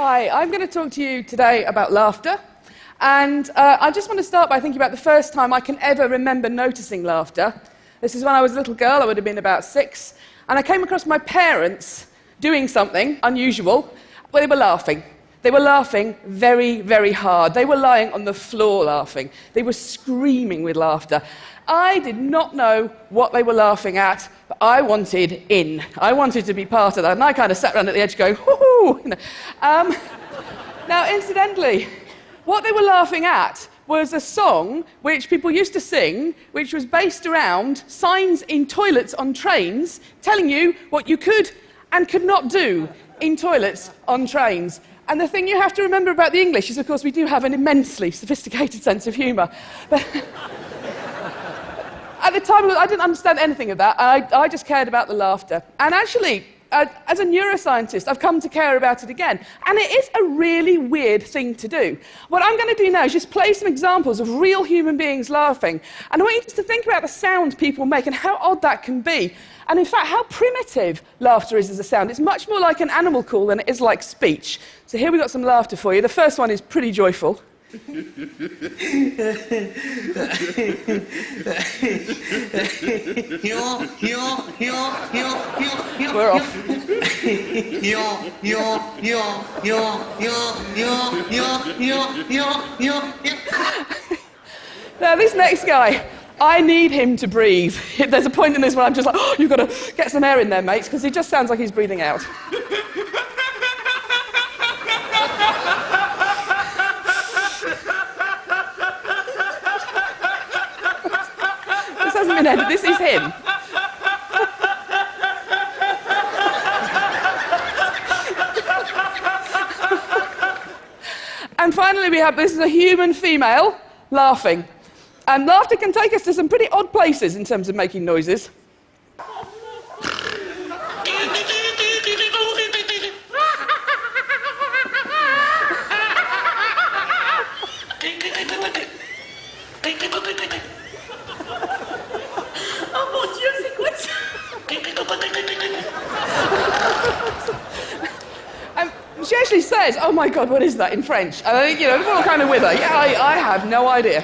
Hi, I'm going to talk to you today about laughter. And I just want to start by thinking about the first time I can ever remember noticing laughter. This is when I was a little girl, I would have been about 6, and I came across my parents doing something unusual. Well, they were laughing. They were laughing very, very hard. They were lying on the floor laughing. They were screaming with laughter. I did not know what they were laughing at, but I wanted in. I wanted to be part of that, and I kind of sat around at the edge going, whoo-hoo! Now, incidentally, what they were laughing at was a song which people used to sing, which was based around signs in toilets on trains telling you what you could and could not do in toilets on trains. And the thing you have to remember about the English is, of course, we do have an immensely sophisticated sense of humour. But at the time, I didn't understand anything of that. I just cared about the laughter. And actually, as a neuroscientist, I've come to care about it again. And it is a really weird thing to do. What I'm going to do now is just play some examples of real human beings laughing. And I want you just to think about the sound people make and how odd that can be. And in fact, how primitive laughter is as a sound. It's much more like an animal call than it is like speech. So here we've got some laughter for you. The first one is pretty joyful. We're off. Now, this next guy, I need him to breathe. There's a point in this where I'm just like, oh, you've got to get some air in there, mates, because he just sounds like he's breathing out. This hasn't been edited, this is him. And finally this is a human female laughing. And laughter can take us to some pretty odd places in terms of making noises. Oh mon Dieu, c'est quoi ça? She actually says, oh my God, what is that in French? And I think, we're all kind of with her. Yeah, I have no idea.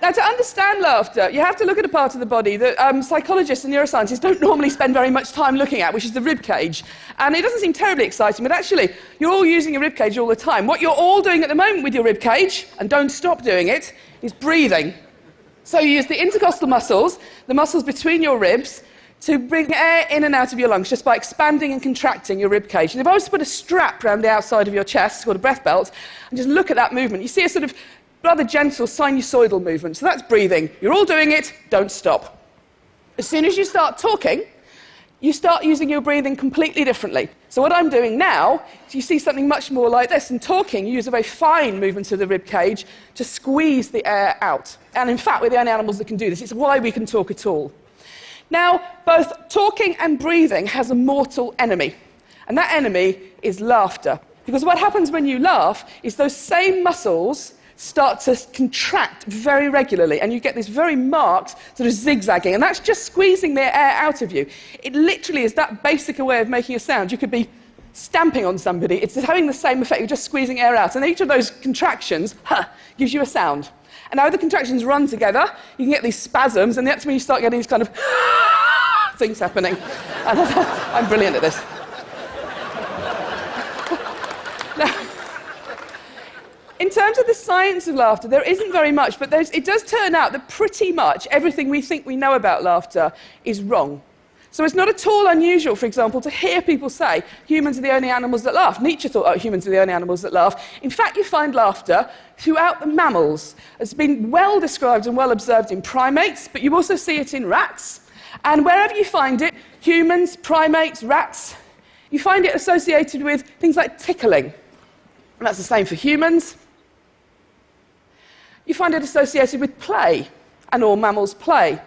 Now, to understand laughter, you have to look at a part of the body that psychologists and neuroscientists don't normally spend very much time looking at, which is the rib cage. And it doesn't seem terribly exciting, but actually, you're all using your rib cage all the time. What you're all doing at the moment with your rib cage, and don't stop doing it, is breathing. So you use the intercostal muscles, the muscles between your ribs, to bring air in and out of your lungs just by expanding and contracting your rib cage. And if I was to put a strap around the outside of your chest, called a breath belt, and just look at that movement, you see a sort of rather gentle sinusoidal movement. So that's breathing. You're all doing it, don't stop. As soon as you start talking, you start using your breathing completely differently. So what I'm doing now is you see something much more like this. In talking, you use a very fine movement of the rib cage to squeeze the air out. And in fact, we're the only animals that can do this. It's why we can talk at all. Now, both talking and breathing has a mortal enemy. And that enemy is laughter. Because what happens when you laugh is those same muscles start to contract very regularly, and you get this very marked sort of zigzagging, and that's just squeezing the air out of you. It literally is that basic a way of making a sound. You could be stamping on somebody. It's having the same effect. You're just squeezing air out, and each of those contractions gives you a sound. And now the contractions run together, you can get these spasms, and that's when you start getting these kind of things happening. And I'm brilliant at this. Now, in terms of the science of laughter, there isn't very much, but it does turn out that pretty much everything we think we know about laughter is wrong. So it's not at all unusual, for example, to hear people say humans are the only animals that laugh. Nietzsche thought humans are the only animals that laugh. In fact, you find laughter throughout the mammals. It's been well described and well observed in primates, but you also see it in rats. And wherever you find it, humans, primates, rats, you find it associated with things like tickling. And that's the same for humans. You find it associated with play, and all mammals play.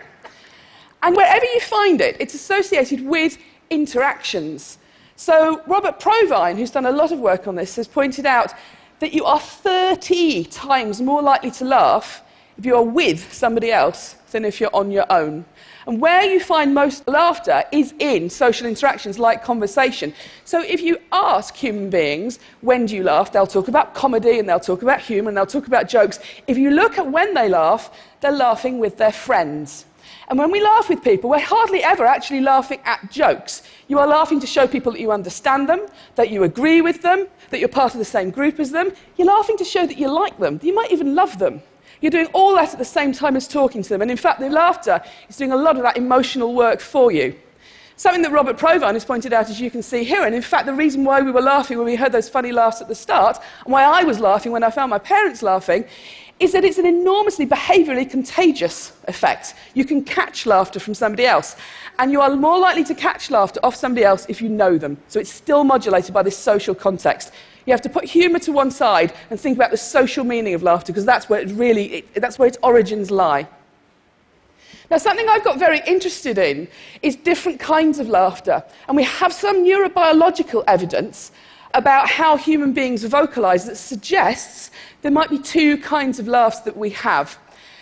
And wherever you find it, it's associated with interactions. So Robert Provine, who's done a lot of work on this, has pointed out that you are 30 times more likely to laugh if you are with somebody else than if you're on your own. And where you find most laughter is in social interactions like conversation. So if you ask human beings, when do you laugh? They'll talk about comedy and they'll talk about humour and they'll talk about jokes. If you look at when they laugh, they're laughing with their friends. And when we laugh with people, we're hardly ever actually laughing at jokes. You are laughing to show people that you understand them, that you agree with them, that you're part of the same group as them. You're laughing to show that you like them, that you might even love them. You're doing all that at the same time as talking to them. And in fact, the laughter is doing a lot of that emotional work for you. Something that Robert Provine has pointed out, as you can see here, and in fact, the reason why we were laughing when we heard those funny laughs at the start, and why I was laughing when I found my parents laughing, is that it's an enormously behaviourally contagious effect. You can catch laughter from somebody else, and you are more likely to catch laughter off somebody else if you know them. So it's still modulated by this social context. You have to put humour to one side and think about the social meaning of laughter, because that's where that's where its origins lie. Now, something I've got very interested in is different kinds of laughter, and we have some neurobiological evidence about how human beings vocalise that suggests there might be two kinds of laughs that we have.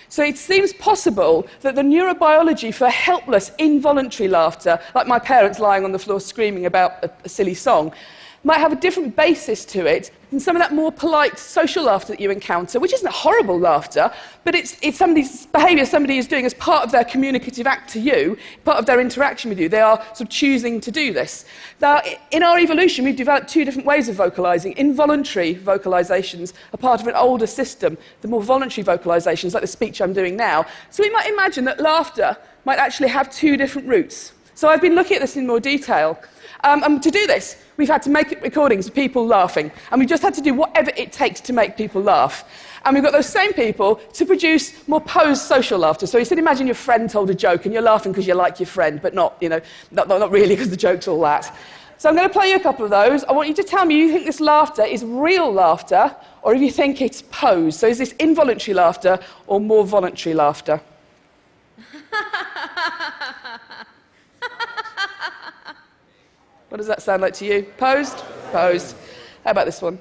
So it seems possible that the neurobiology for helpless, involuntary laughter, like my parents lying on the floor screaming about a silly song, might have a different basis to it than some of that more polite social laughter that you encounter, which isn't horrible laughter, but it's somebody's behaviour somebody is doing as part of their communicative act to you, part of their interaction with you. They are sort of choosing to do this. Now, in our evolution, we've developed two different ways of vocalising. Involuntary vocalisations are part of an older system, the more voluntary vocalisations, like the speech I'm doing now. So we might imagine that laughter might actually have two different roots. So I've been looking at this in more detail. And to do this, we've had to make recordings of people laughing, and we've just had to do whatever it takes to make people laugh. And we've got those same people to produce more posed social laughter. So you said, imagine your friend told a joke, and you're laughing because you like your friend, but not really because the joke's all that. So I'm going to play you a couple of those. I want you to tell me if you think this laughter is real laughter, or if you think it's posed. So is this involuntary laughter or more voluntary laughter? What does that sound like to you? Posed? Posed. How about this one?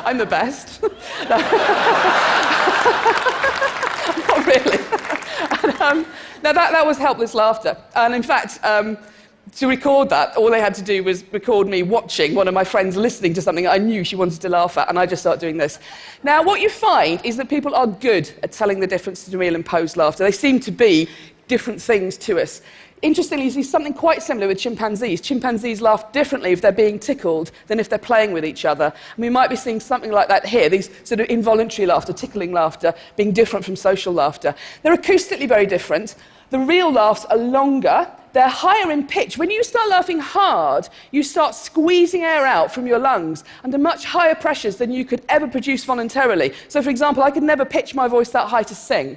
I'm the best. Not really. And, now that was helpless laughter. And in fact, to record that, all they had to do was record me watching one of my friends listening to something I knew she wanted to laugh at, and I just started doing this. Now, what you find is that people are good at telling the difference between real and posed laughter. They seem to be different things to us. Interestingly, you see something quite similar with chimpanzees. Chimpanzees laugh differently if they're being tickled than if they're playing with each other. And we might be seeing something like that here, these sort of involuntary laughter, tickling laughter, being different from social laughter. They're acoustically very different. The real laughs are longer. They're higher in pitch. When you start laughing hard, you start squeezing air out from your lungs under much higher pressures than you could ever produce voluntarily. So, for example, I could never pitch my voice that high to sing.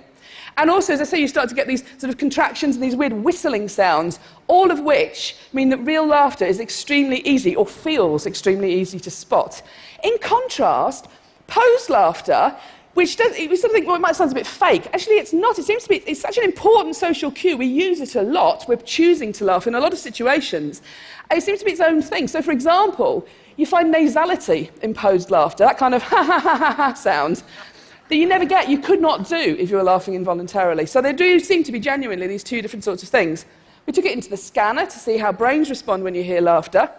And also, as I say, you start to get these sort of contractions and these weird whistling sounds, all of which mean that real laughter is extremely easy, or feels extremely easy to spot. In contrast, posed laughter, which we sort of think, well, it might sound a bit fake. Actually, it's not. It seems to be, it's such an important social cue. We use it a lot. We're choosing to laugh in a lot of situations. It seems to be its own thing. So, for example, you find nasality in posed laughter, that kind of ha-ha-ha-ha sound, that you never get, you could not do if you were laughing involuntarily. So there do seem to be genuinely these two different sorts of things. We took it into the scanner to see how brains respond when you hear laughter.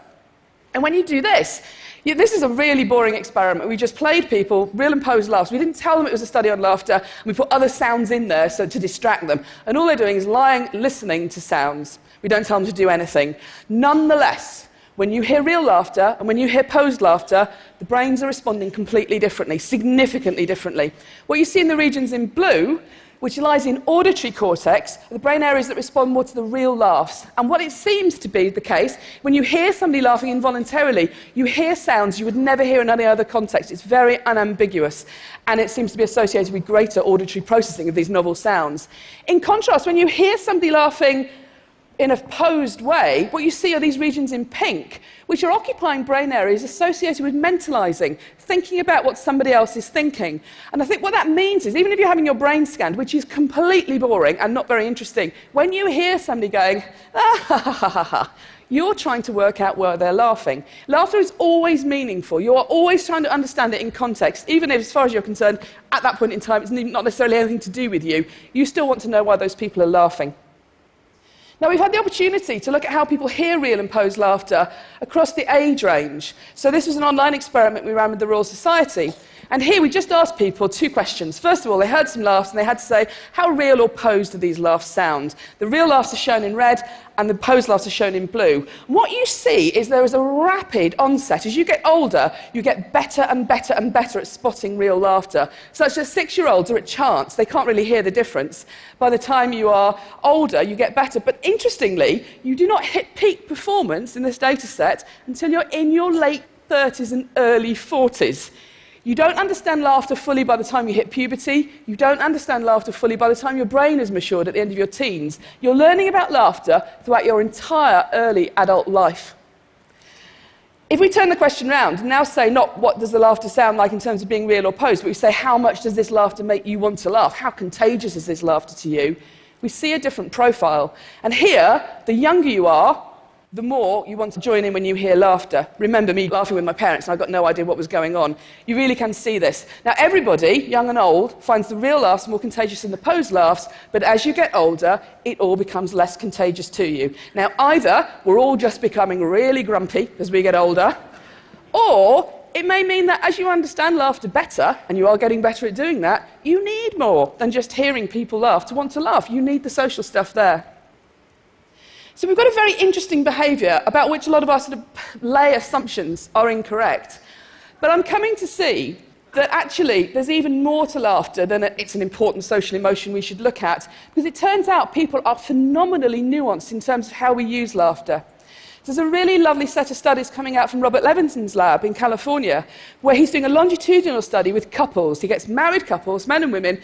And when you do this, this is a really boring experiment. We just played people real and posed laughs. We didn't tell them it was a study on laughter, and we put other sounds in there to distract them. And all they're doing is lying, listening to sounds. We don't tell them to do anything. Nonetheless, when you hear real laughter and when you hear posed laughter, the brains are responding completely differently, significantly differently. What you see in the regions in blue, which lies in auditory cortex, are the brain areas that respond more to the real laughs. And what it seems to be the case, when you hear somebody laughing involuntarily, you hear sounds you would never hear in any other context. It's very unambiguous, and it seems to be associated with greater auditory processing of these novel sounds. In contrast, when you hear somebody laughing in a posed way, what you see are these regions in pink, which are occupying brain areas associated with mentalizing, thinking about what somebody else is thinking. And I think what that means is, even if you're having your brain scanned, which is completely boring and not very interesting, when you hear somebody going, ah, ha, ha, ha, ha, ha, you're trying to work out where they're laughing. Laughter is always meaningful. You are always trying to understand it in context, even if, as far as you're concerned, at that point in time, it's not necessarily anything to do with you. You still want to know why those people are laughing. Now, we've had the opportunity to look at how people hear real and posed laughter across the age range. So this was an online experiment we ran with the Royal Society. And here we just asked people 2 questions. First of all, they heard some laughs and they had to say, how real or posed do these laughs sound? The real laughs are shown in red and the posed laughs are shown in blue. What you see is there is a rapid onset. As you get older, you get better and better and better at spotting real laughter, such that 6-year-olds are at chance. They can't really hear the difference. By the time you are older, you get better. But interestingly, you do not hit peak performance in this data set until you're in your late 30s and early 40s. You don't understand laughter fully by the time you hit puberty. You don't understand laughter fully by the time your brain is matured at the end of your teens. You're learning about laughter throughout your entire early adult life. If we turn the question round and now say not what does the laughter sound like in terms of being real or posed, but we say how much does this laughter make you want to laugh? How contagious is this laughter to you? We see a different profile. And here, the younger you are, the more you want to join in when you hear laughter. Remember me laughing with my parents and I got no idea what was going on. You really can see this. Now everybody, young and old, finds the real laughs more contagious than the posed laughs, but as you get older, it all becomes less contagious to you. Now either we're all just becoming really grumpy as we get older, or it may mean that as you understand laughter better, and you are getting better at doing that, you need more than just hearing people laugh to want to laugh. You need the social stuff there. So we've got a very interesting behaviour about which a lot of our sort of lay assumptions are incorrect. But I'm coming to see that actually there's even more to laughter than it's an important social emotion we should look at, because it turns out people are phenomenally nuanced in terms of how we use laughter. There's a really lovely set of studies coming out from Robert Levinson's lab in California, where he's doing a longitudinal study with couples. He gets married couples, men and women,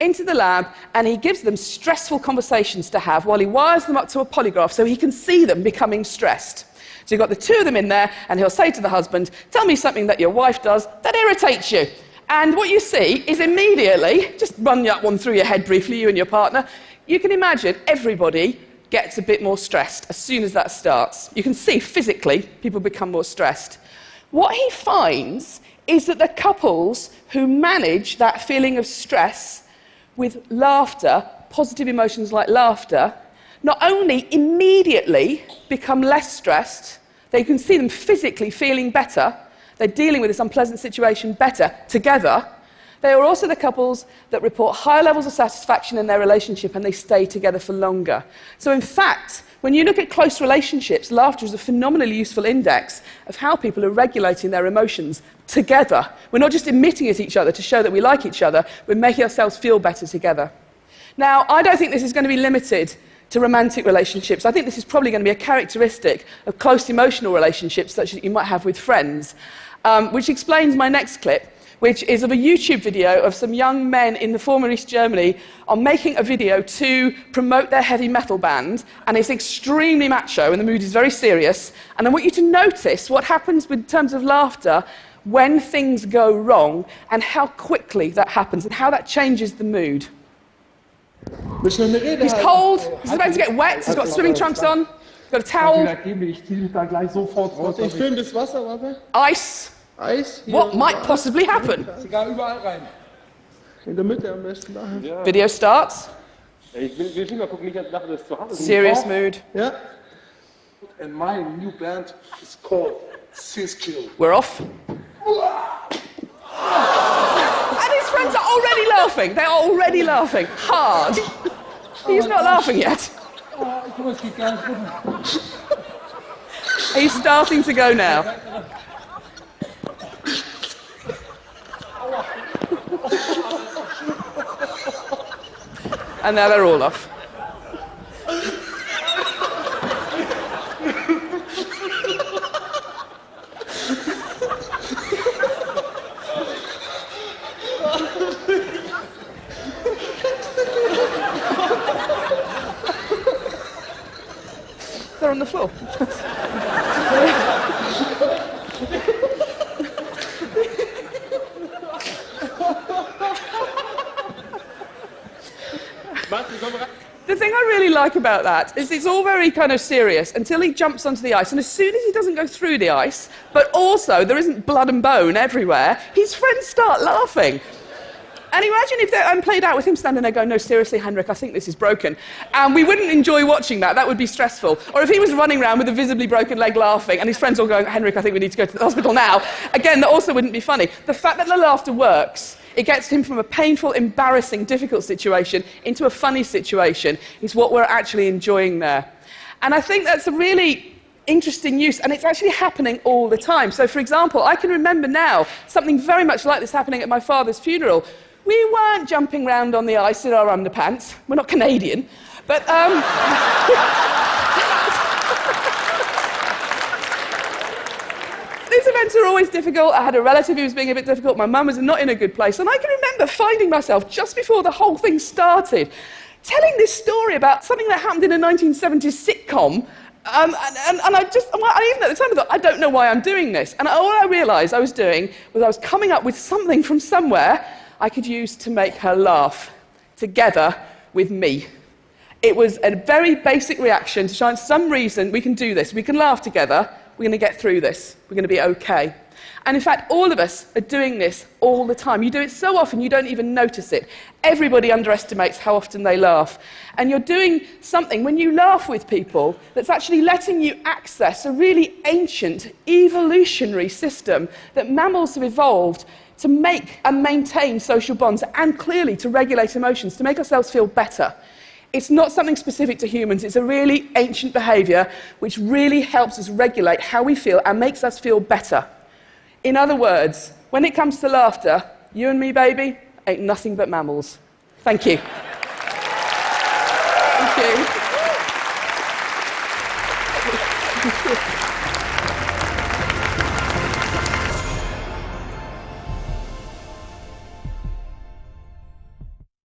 into the lab, and he gives them stressful conversations to have while he wires them up to a polygraph so he can see them becoming stressed. So you've got the 2 of them in there, and he'll say to the husband, tell me something that your wife does that irritates you. And what you see is immediately, just run that one through your head briefly, you and your partner, you can imagine everybody gets a bit more stressed as soon as that starts. You can see physically people become more stressed. What he finds is that the couples who manage that feeling of stress with laughter, positive emotions like laughter, not only immediately become less stressed, they can see them physically feeling better, they're dealing with this unpleasant situation better together, they are also the couples that report higher levels of satisfaction in their relationship and they stay together for longer. So in fact, when you look at close relationships, laughter is a phenomenally useful index of how people are regulating their emotions together. We're not just emitting at each other to show that we like each other, we're making ourselves feel better together. Now, I don't think this is going to be limited to romantic relationships. I think this is probably going to be a characteristic of close emotional relationships such that you might have with friends, which explains my next clip, which is of a YouTube video of some young men in the former East Germany on making a video to promote their heavy metal band, and it's extremely macho and the mood is very serious, and I want you to notice what happens in terms of laughter when things go wrong and how quickly that happens and how that changes the mood. He's cold, he's about to get wet, he's got swimming trunks on, he's got a towel. Ice. What might possibly happen? Video starts. Serious mood. And my new band is called Skill. We're off. And his friends are already laughing. They're already laughing. Hard. He's not laughing yet. He's starting to go now. And now they're all off. sure. The thing I really like about that is it's all very kind of serious until he jumps onto the ice, and as soon as he doesn't go through the ice, but also there isn't blood and bone everywhere, his friends start laughing. And imagine if I played out with him standing there going, no, seriously, Henrik, I think this is broken. And we wouldn't enjoy watching that. That would be stressful. Or if he was running around with a visibly broken leg laughing and his friends all going, Henrik, I think we need to go to the hospital now. Again, that also wouldn't be funny. The fact that the laughter works, it gets him from a painful, embarrassing, difficult situation into a funny situation is what we're actually enjoying there. And I think that's a really interesting use, and it's actually happening all the time. So, for example, I can remember now something very much like this happening at my father's funeral. We weren't jumping around on the ice in our underpants. We're not Canadian. But, these events are always difficult. I had a relative who was being a bit difficult. My mum was not in a good place. And I can remember finding myself, just before the whole thing started, telling this story about something that happened in a 1970s sitcom. And even at the time I thought, I don't know why I'm doing this. And all I realised I was doing was I was coming up with something from somewhere I could use to make her laugh, together with me. It was a very basic reaction to try, for some reason, we can do this. We can laugh together. We're going to get through this. We're going to be okay. And in fact, all of us are doing this all the time. You do it so often you don't even notice it. Everybody underestimates how often they laugh. And you're doing something, when you laugh with people, that's actually letting you access a really ancient evolutionary system that mammals have evolved to make and maintain social bonds, and clearly to regulate emotions, to make ourselves feel better. It's not something specific to humans. It's a really ancient behaviour which really helps us regulate how we feel and makes us feel better. In other words, when it comes to laughter, you and me, baby, ain't nothing but mammals. Thank you. Thank you.